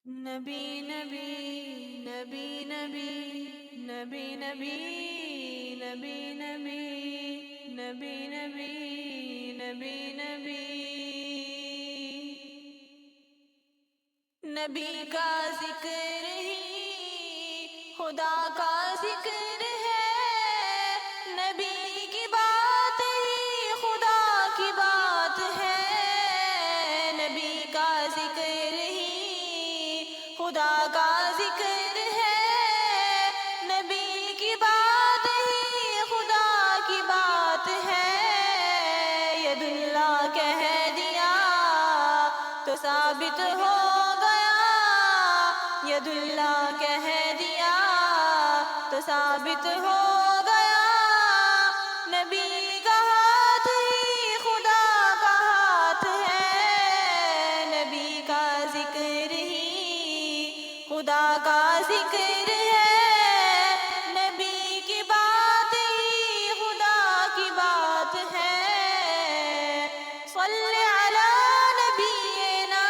نبی نبی نبی نبی نبی نبی نبی نبی نبی نبی نبی نبی نبی کا ذکر ہی خدا کا ذکر ہے، نبی کی بات ہی خدا کی بات ہے، نبی کا ذکر ہی خدا کا ذکر ہے، نبی کی بات ہی خدا کی بات ہے، ید اللہ کہہ دیا تو ثابت ہو گیا، ید اللہ کہہ دیا تو ثابت ہو گیا، نبی کا ہاتھ ہی خدا کا ہاتھ ہے، نبی کا ذکر ہی خدا کا ذکر ہے، نبی کی بات ہی خدا کی بات ہے، صلی علی نبینا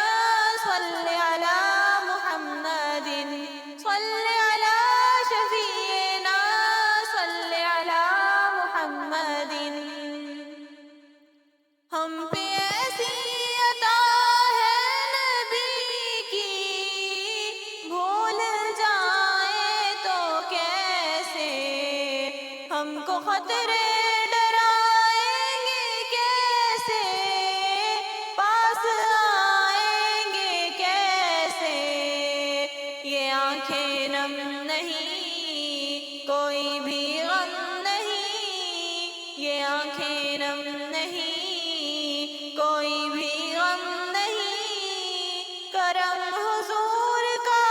صلی علی محمد صلی علی شفیعنا صلی علی محمد، ہم پہ ایسی عطا ہے نبی کی، بھول جائیں تو کیسے، ہم کو خطرے ڈرائیں گے کیسے، پاس آئیں گے کیسے، یہ آنکھیں نم نہیں کوئی بھی غم نہیں، یہ آنکھیں نم نہیں کوئی بھی غم نہیں، کرم حضور کا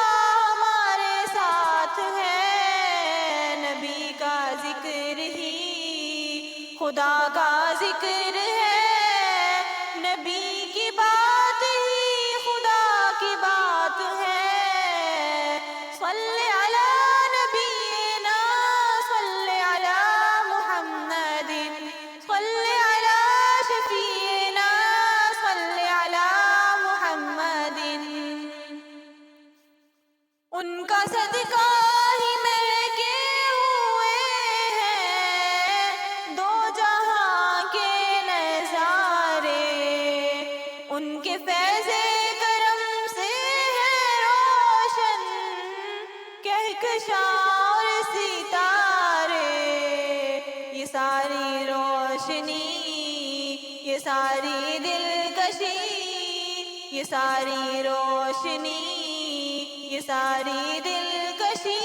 ہمارے ساتھ ہے، نبی کا ذکر ہی خدا کا ذکر ہے، نبی کی بات ہی خدا کی بات ہے، صلی علی نبینا صلی علی محمد صلی علی شفیعنا صلی علی محمد، ان کا صدقہ ہی مہکے ہوئے ہیں دو جہاں کے نظارے، ان کے فیض کرم سے ہے روشن کہکشاں ستارے، یہ ساری روشنی یہ ساری دلکشی، یہ ساری روشنی یہ ساری دلکشی،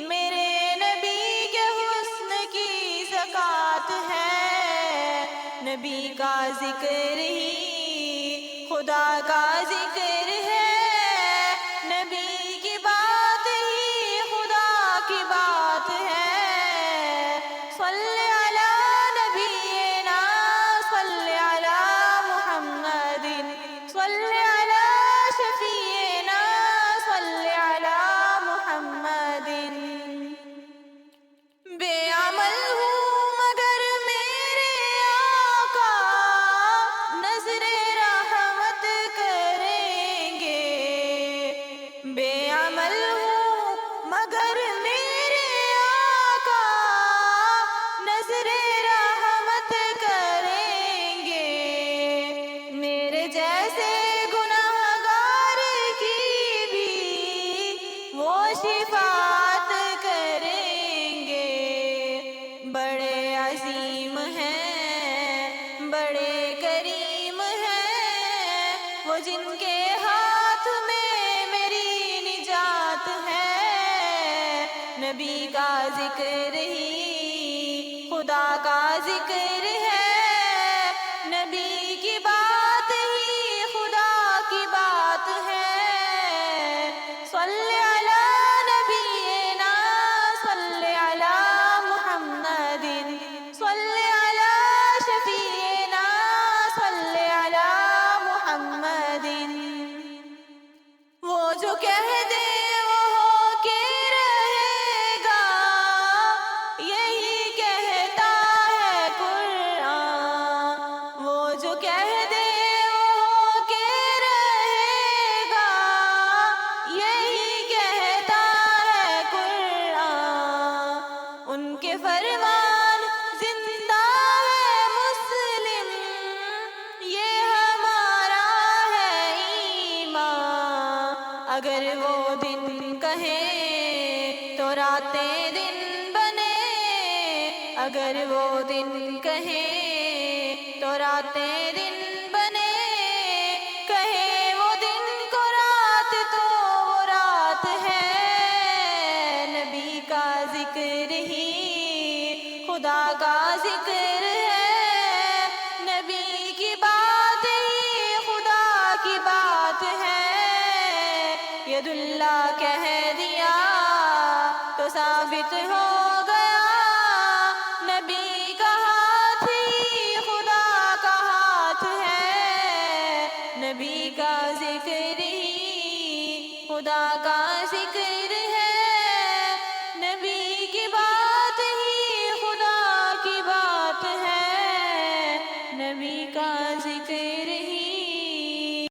میرے نبی کے حسن کی زکات ہے، نبی کا ذکر ہی خدا کا ذکر ہے، نبی کی بات ہی خدا کی بات ہے، صلی علی نبینا صلی علی محمد صلی علی شفیعنا صلی علی محمد، بے عمل ہوں مگر میرے آقا نظر رحمت کریں گے، بے عمل ہوں مگر میرے آقا نظر رحمت کریں گے، میرے جیسے گناہگار کی بھی وہ شفاعت کریں گے، بڑے عظیم ہیں بڑے کریم ہیں وہ جن کے ہاتھ میں میری نجات ہے، نبی کا ذکر ہی خدا کا ذکر ہے، نبی کی بات ہی خدا کی بات ہے، صلی علی نبینا صلی علی محمد صلی علی شفیعنا صلی علی محمد، وہ جو کہہ دے وہ ہو کے رہے گا، یہی کہتا ہے قرآن، وہ جو کہہ دے وہ ہو کے رہے گا، اگر وہ دن کہیں تو راتیں دن بنے، اگر وہ دن کہیں تو راتیں دن بنے، کہے وہ دن کو رات تو وہ رات ہے، نبی کا ذکر ہی خدا کا ذکر ہے، نبی کی بات ہی خدا کی بات ہے، ید اللہ کہہ دیا تو ثابت ہو گیا، نبی کا ہاتھ ہی خدا کا ہاتھ ہے، نبی کا ذکر ہی خدا کا ذکر ہے، نبی کی بات ہی خدا کی بات ہے، نبی کا ذکر